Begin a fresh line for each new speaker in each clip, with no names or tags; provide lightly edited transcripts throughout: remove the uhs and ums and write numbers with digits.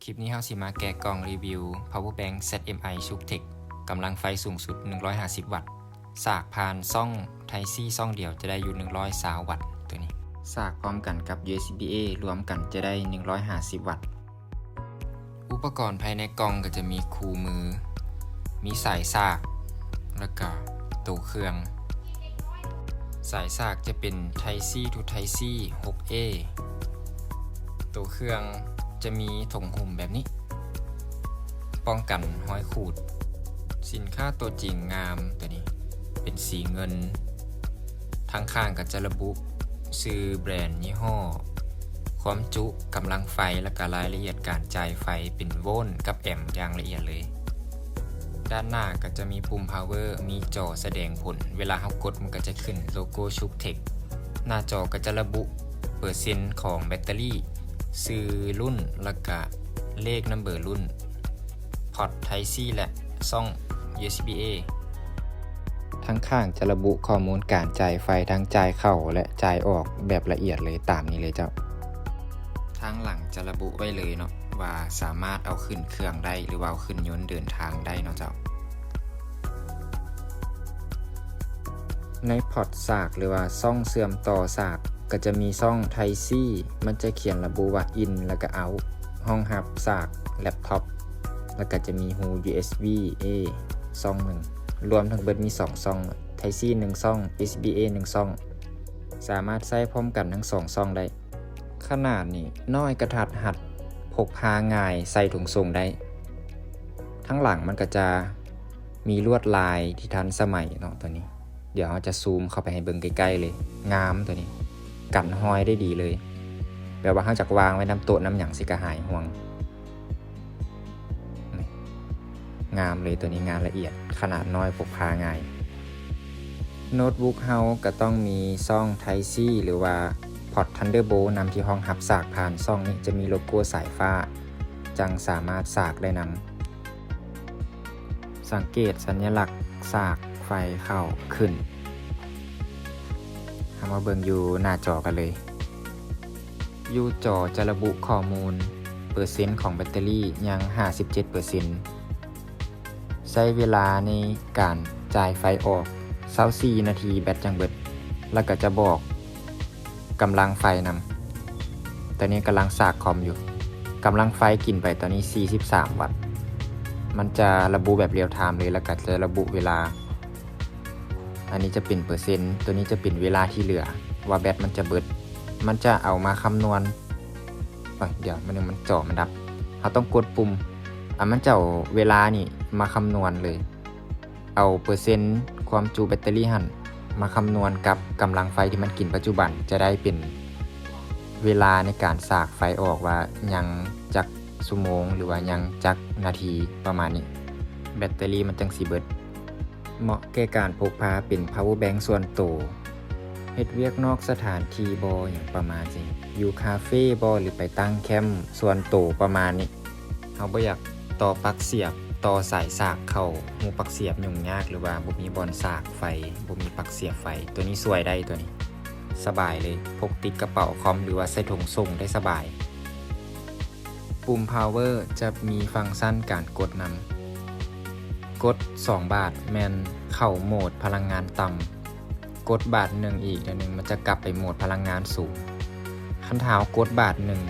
ลิปนี้เราสิมาแกะกล่องรีวิว Power Bank ZMI SUPTECH กำลังไฟสูงสุด150วัตต์สากผ่านซ่อง Type C ซ่องเดียวจะได้อยู่120วัตต์ตัวนี้สากพร้อมกันกับ USB-A รวมกันจะได้150วัตต์อุปกรณ์ภายในกล่องก็จะมีคู่มือมีสายสากแล้วก็ตัวเครื่องสายสากจะเป็น Type C to Type C 6A ตัวเครื่องจะมีถุงหุ้มแบบนี้ป้องกันห้อยขูดสินค้าตัวจริงงามตัวนี้เป็นสีเงินทั้งข้างก็จะระบุชื่อแบรนด์ยี่ห้อความจุกำลังไฟและก็รายละเอียดการจ่ายไฟเป็นโวลต์กับแอมป์อย่างละเอียดเลยด้านหน้าก็จะมีปุ่ม power มีจอแสดงผลเวลาเรากดมันก็จะขึ้นโลโก้ SUPTECH หน้าจอก็จะระบุเปอร์เซ็นต์ของแบตเตอรี่ซื้อรุ่นแล้วก็เลขนัมเบอร์รุ่นพอร์ต Type C และซ่อง USB-A ทั้งข้างจะระบุข้อมูลการจ่ายไฟทั้งจ่ายเข้าและจ่ายออกแบบละเอียดเลยตามนี้เลยเจ้าทางหลังจะระบุไว้เลยเนาะว่าสามารถเอาขึ้นเครื่องได้หรือว่าเอาขึ้นยนต์เดินทางได้เนาะเจ้าในพอร์ตสากหรือว่าซ่องเสื่อมต่อสากก็จะมีซ่อง Type C มันจะเขียนระบุว่า In แล้วก็ Out ห้องรับสากแล็ปท็อปแล้วก็จะมีหู USB-A ซ่องหนึ่งรวมทั้งเบิดมี2ซ่อง Type C 1ซ่อง USB-A 1ซ่องสามารถใช้พร้อมกันทั้ง2ซ่องได้ขนาดนี้น้อยกระทัดหัดพกพาง่ายใส่ถุงส่งได้ทั้งหลังมันก็จะมีลวดลายที่ทันสมัยเนาะตัวนี้เดี๋ยวเราจะซูมเข้าไปให้เบิ่งใกล้ๆเลยงามตัวนี้กันห้อยได้ดีเลยแบบว่าเราจักวางไว้น้ำโต๊ะน้ำหยังสิกระหายห่วงงามเลยตัวนี้งานละเอียดขนาดน้อยพกพาง่ายโน้ตบุ๊กเฮาก็ต้องมีซ่อง Type C หรือว่าพอร์ต Thunderbolt นำที่ห้องรับสากผ่านซ่องนี้จะมีโลโก้สายฟ้าจังสามารถสากได้นำสังเกตสัญลักษณ์สากไฟเข้าขึ้นมาเบิ่งอยู่หน้าจอกันเลยอยู่จอจะระบุข้อมูลเปอร์เซ็นต์ของแบตเตอรี่ยัง 57% ใช้เวลาในการจ่ายไฟออก24นาทีแบตจังเบิดแล้วก็จะบอกกำลังไฟนำตอนนี้กำลังสากคอมอยู่กำลังไฟกินไปตอนนี้43วัตต์มันจะระบุแบบเรียลไทม์เลยแล้วก็จะระบุเวลาอันนี้จะเป็นเปอร์เซ็นต์ตัวนี้จะเป็นเวลาที่เหลือว่าแบตมันจะเบิดมันจะเอามาคำนวณเดี๋ยวมันจอมันดับเราต้องกดปุ่มมันจะเอาเวลานี่มาคำนวณเลยเอาเปอร์เซ็นต์ความจุแบตเตอรี่หั่นมาคำนวณกับกำลังไฟที่มันกินปัจจุบันจะได้เป็นเวลาในการสากไฟออกว่ายังจักชั่วโมงหรือว่ายังจักนาทีประมาณนี้แบตเตอรี่มันจังสิเบิดเหมาะแก่การพกพาเป็น power bank ส่วนตัวเฮ็ดเวียกนอกสถานที่บ่อย่างประมาณนี้อยู่คาเฟ่บ่หรือไปตั้งแคมป์ส่วนตัวประมาณนี้เฮาบ่อยากต่อปลั๊กเสียบต่อสายสากเข้าหูปลั๊กเสียบยุ่งยากหรือว่าบ่มีบอนสากไฟบ่มีปลั๊กเสียบไฟตัวนี้ช่วยได้ตัวนี้สบายเลยพกติดกระเป๋าคอมหรือว่าใส่ถุงส่งได้สบายปุ่ม power จะมีฟังก์ชันการกดนำกด2บาทแม่นเข้าโหมดพลังงานต่ำกดบาทหนึ่งอีกเดี๋ยวนึงมันจะกลับไปโหมดพลังงานสูงคันเท้ากดบาทหนึ่ง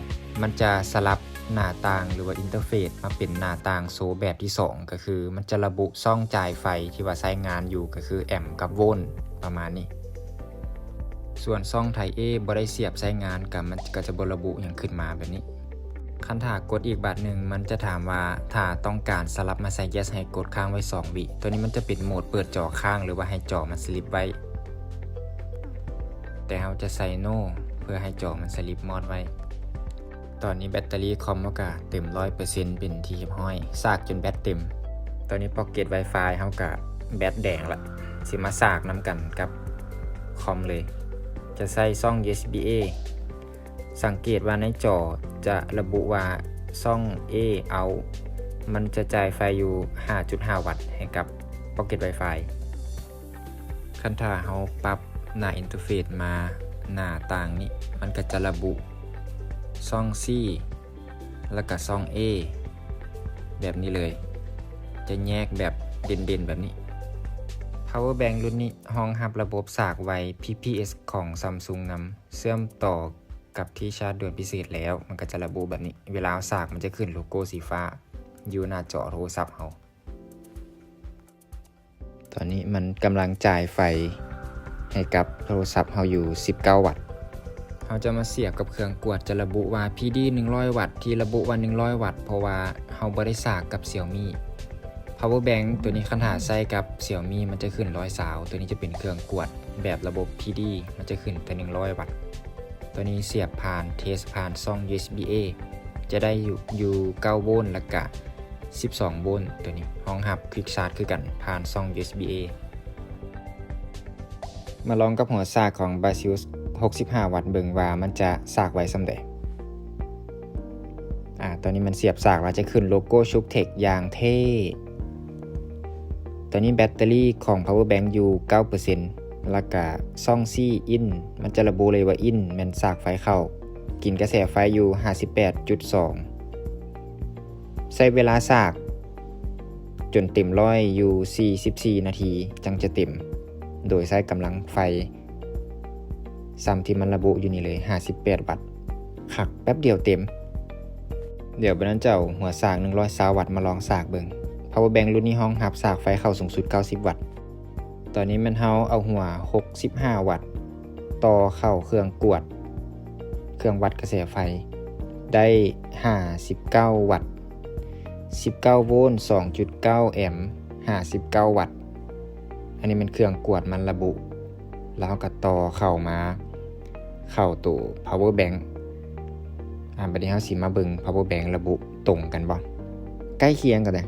มันจะสลับหน้าต่างหรือว่าอินเทอร์เฟซมาเป็นหน้าต่างโซแบบที่2ก็คือมันจะระบุช่องจ่ายไฟที่ว่าใช้งานอยู่ก็คือแอมป์กับโวลต์ประมาณนี้ส่วนช่อง Type A บ่ได้เสียบใช้งานกับมันก็จะบ่ระบุอย่างขึ้นมาแบบนี้คันถ้ากดอีกบาทหนึ่งมันจะถามว่าถ้าต้องการสลับมาใส่ yes ให้กดค้างไว้2วิตัวนี้มันจะเป็นโหมดเปิดจอค้างหรือว่าให้จอมันสลิปไว้แต่เราจะใส่ no เพื่อให้จอมันสลิปมอดไว้ตอนนี้แบตเตอรี่คอมก็เต็ม 100% เป็นที่ห้อยสากจนแบตเต็มตอนนี้ Pocket Wi-Fi เฮาก็แบตแดงละสิมาสากนำกันกับคอมเลยจะใส่ซ่อง USB-A สังเกตว่าในจอจะระบุว่าซ่อง A out มันจะจ่ายไฟอยู่ 5.5 วัตต์ให้กับ Pocket Wi-Fi คันถ้าเฮาปรับหน้าอินเทอร์เฟซมาหน้าต่างนี้มันก็จะระบุซ่อง C แล้วก็ซ่อง A แบบนี้เลยจะแยกแบบเด่นๆแบบนี้ Power Bank รุ่นนี้รองรับระบบสากไว PPS ของ Samsung นำเชื่อมต่อกับที่ชาร์จด่วนพิเศษแล้วมันก็จะระบุแบบนี้เวลาเอาสากมันจะขึ้นโลโก้สีฟ้าอยู่หน้าจอโทรศัพท์เราตอนนี้มันกำลังจ่ายไฟให้กับโทรศัพท์เราอยู่19วัตต์เราจะมาเสียบกับเครื่องกวดจะระบุว่า PD 100วัตต์ที่ระบุว่า100วัตต์เพราะว่าเราบ่ได้สากกับ Xiaomi Power Bank ตัวนี้ขนาดใส่กับ Xiaomi มันจะขึ้น120ตัวนี้จะเป็นเครื่องกวดแบบระบบ PD มันจะขึ้นแต่100วัตต์ตัวนี้เสียบผ่านเทสผ่านช่อง USB-A จะได้อยู่9โวลต์แล้วก็12โวลต์ตัวนี้รองรับ Quick Charge คือกันผ่านช่อง USB-A มาลองกับหัวสากของ Basius 65วัตต์เบิ่งว่ามันจะสากไว้ส่ำใดตอนนี้มันเสียบสากแล้วจะขึ้นโลโก้ Shuktech อย่างเท่ตอนนี้แบตเตอรี่ของ Power Bank อยู่ 9% แล้วก็ซ่องซี่อินมันจะระบุเลยว่าอินมันสากไฟเข้ากินกระแสไฟอยู่ 58.2 ใช้เวลาสากจนเต็มร้อยอยู่44นาทีจังจะเต็มโดยใช้กำลังไฟซ้ำที่มันระบุอยู่นี่เลย58วัตต์ขักแป๊บเดียวเต็มเดี๋ยวบัดนั้นเจ้าหัวสาก120วัตต์มาลองสากเบิ่ง Power Bank รุ่นนี้รองรับสากไฟเข้าสูงสุด90วัตต์ตอนนี้มันเอาหัว65วัตต์ต่อเข้าเครื่องกวดเครื่องวัดกระแสไฟได้59วัตต์19โวลต์ 2.9 แอมป์59วัตต์อันนี้เป็นเครื่องกวดมันระบุแล้วก็ต่อเข้าตัว Power Bank บัดนี้เฮาสิมาเบิ่ง Power Bank ระบุตรงกันบ่ใกล้เคียงกันเลย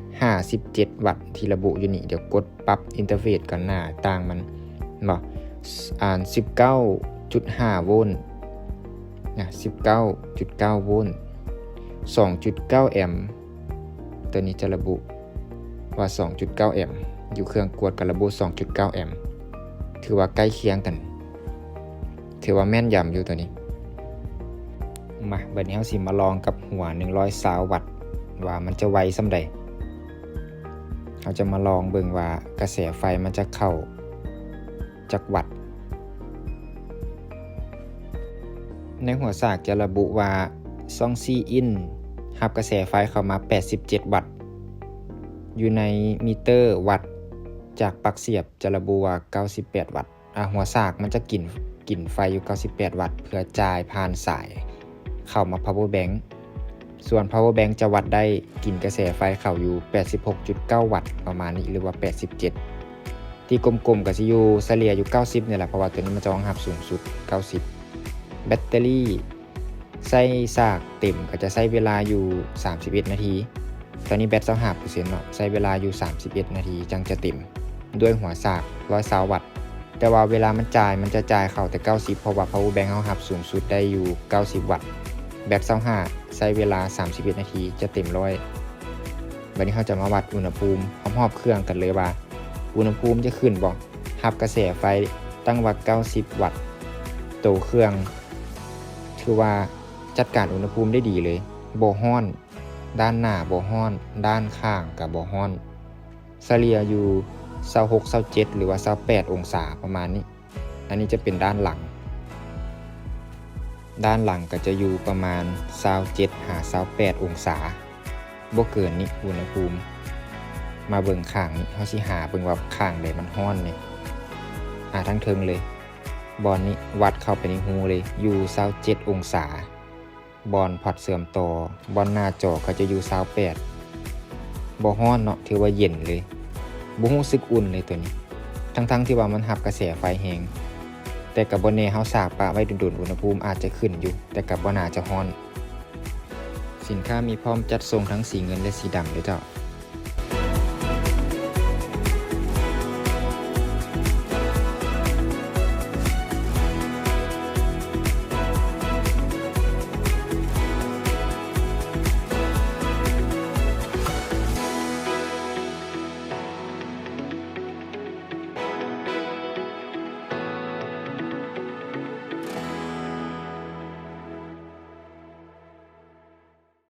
57วัตต์ที่ระบุอยู่นี่เดี๋ยวกดปรับอินเทอร์เฟซกันหน้าต่างมันบ่19.5 โวลต์19.9 โวลต์ 2.9 แอมป์ตัวนี้จะระบุว่า 2.9 แอมป์อยู่เครื่องกวดกับระบุ 2.9 แอมป์ถือว่าใกล้เคียงกันถือว่าแม่นยำอยู่ตัวนี้มาบัดนี้เฮาสิมาลองกับหัว120วัตต์ว่ามันจะไวส่ำใดเราจะมาลองเบิ่งว่ากระแสไฟมันจะเข้าจักวัตต์ในหัวสากจะระบุว่าซ่องซีอินรับกระแสไฟเข้ามา87วัตต์อยู่ในมิเตอร์วัตต์จากปลั๊กเสียบจะระบุว่า98วัตต์หัวสากมันจะกินไฟอยู่98วัตต์เพื่อจ่ายผ่านสายเข้ามา Power Bank ส่วน Power Bank จะวัดได้กินกระแสไฟเข้าอยู่ 86.9 วัตต์ประมาณนี้หรือว่า87ที่กลมๆก็สิอยู่เฉลี่ยอยู่90นี่แหละเพราะว่าตัวนี้มันจะรองรับสูงสุด90แบตเตอรี่ใส่สากเต็มก็จะใช้เวลาอยู่31นาทีตอนนี้แบต25%เนาะใช้เวลาอยู่31นาทีจังจะเต็มด้วยหัวสาก120วัตต์แต่ว่าเวลามันจะจ่ายเข้าแต่90เพราะว่า Power Bank เฮารับสูงสุดได้อยู่90วัตต์แบต25ใช้เวลา31นาทีจะเต็มร้อยวันนี้เราจะมาวัดอุณหภูมิพร้อมๆเครื่องกันเลยว่าอุณหภูมิจะขึ้นบ่รับกระแสไฟตั้งว่า90วัตต์ตัวเครื่องถือว่าจัดการอุณหภูมิได้ดีเลยบ่ร้อนด้านหน้าบ่ร้อนด้านข้างก็บ่ร้อนเฉลี่ยอยู่26 27หรือว่า28องศาประมาณนี้อันนี้จะเป็นด้านหลังก็จะอยู่ประมาณ27-28องศาบ่เกินนี้อุณหภูมิมาเบิ่งข้างนี้เฮาสิหาเบิ่งว่าข้างใดมันร้อนนี่ทั้งเทิงเลยบอลนี้วัดเข้าไปในหูเลยอยู่27องศาบอลพอร์ตเสื่อมต่อบอลหน้าจอก็จะอยู่28บ่ร้อนเนาะถือว่าเย็นเลยบ่รู้สึกอุ่นเลยตัวนี้ทั้งที่ว่ามันรับกระแสไฟแรงแต่กับบ่แน่เฮาสากปะไว้ดุนๆอุณหภูมิอาจจะขึ้นอยู่แต่กับบ่น่าจะร้อนสินค้ามีพร้อมจัดส่งทั้งสีเงินและสีดำเด้อเจ้า